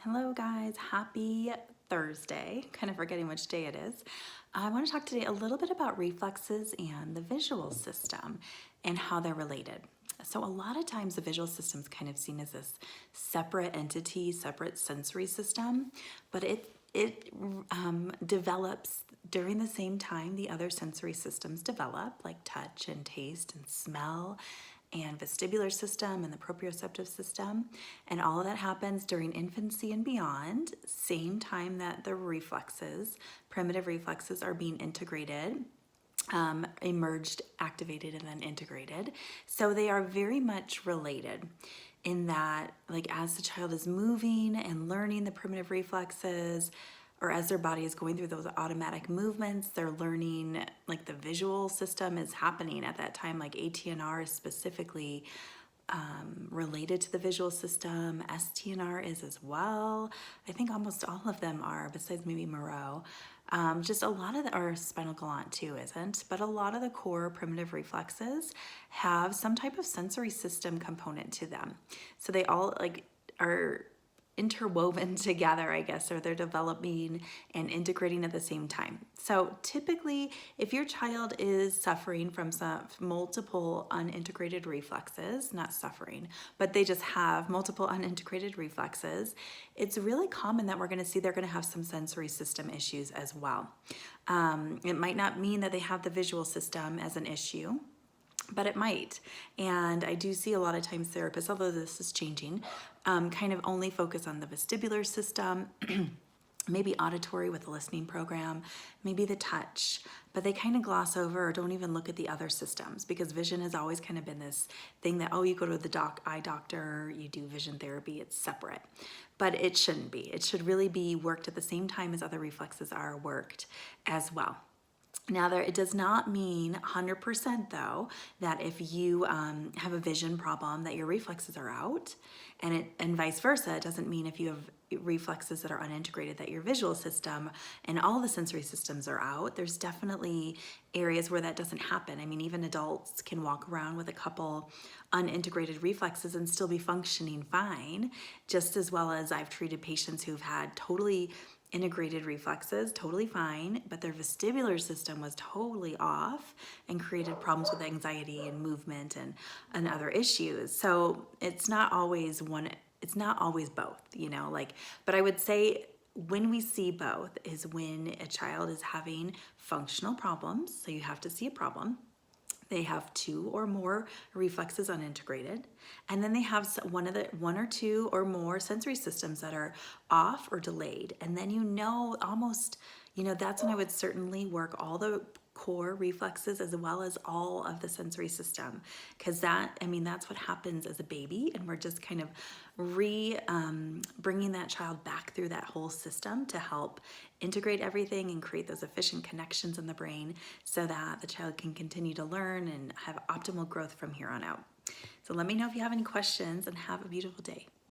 Hello guys, happy Thursday. Kind of forgetting which day it is. I want to talk today a little bit about reflexes and the visual system and how they're related. So a lot of times the visual system is kind of seen as this separate entity, separate sensory system, but it develops during the same time the other sensory systems develop, like touch and taste and smell and vestibular system and the proprioceptive system. And all of that happens during infancy and beyond, same time that the reflexes, primitive reflexes, are being integrated, emerged, activated, and then integrated. So they are very much related in that, like, as the child is moving and learning the primitive reflexes, or as their body is going through those automatic movements, they're learning, like, the visual system is happening at that time. Like ATNR is specifically related to the visual system. STNR is as well. I think almost all of them are, besides maybe Moreau. Just a lot of our spinal gland too isn't, but a lot of the core primitive reflexes have some type of sensory system component to them. So they all are interwoven together, I guess, or they're developing and integrating at the same time. So typically, if your child is suffering from some multiple unintegrated reflexes, not suffering, but they just have multiple unintegrated reflexes, it's really common that we're going to see they're going to have some sensory system issues as well. It might not mean that they have the visual system as an issue, but it might. And I do see a lot of times therapists, although this is changing, kind of only focus on the vestibular system, maybe auditory with a listening program, maybe the touch, but they kind of gloss over or don't even look at the other systems, because vision has always kind of been this thing that, oh, you go to the eye doctor, you do vision therapy, it's separate. But it shouldn't be. It should really be worked at the same time as other reflexes are worked as well. Now, it does not mean 100% though that if you have a vision problem that your reflexes are out, and vice versa. It doesn't mean if you have reflexes that are unintegrated that your visual system and all the sensory systems are out. There's definitely areas where that doesn't happen. I mean, even adults can walk around with a couple unintegrated reflexes and still be functioning fine, just as well as I've treated patients who've had totally integrated reflexes, totally fine, but their vestibular system was totally off and created problems with anxiety and movement and other issues. So it's not always both, but I would say when we see both is when a child is having functional problems. So you have to see a problem. They have two or more reflexes unintegrated, and then they have one or two or more sensory systems that are off or delayed. And then almost, that's when I would certainly work all the core reflexes as well as all of the sensory system, because that's what happens as a baby, and we're just kind of bringing that child back through that whole system to help integrate everything and create those efficient connections in the brain so that the child can continue to learn and have optimal growth from here on out. So let me know if you have any questions, and have a beautiful day.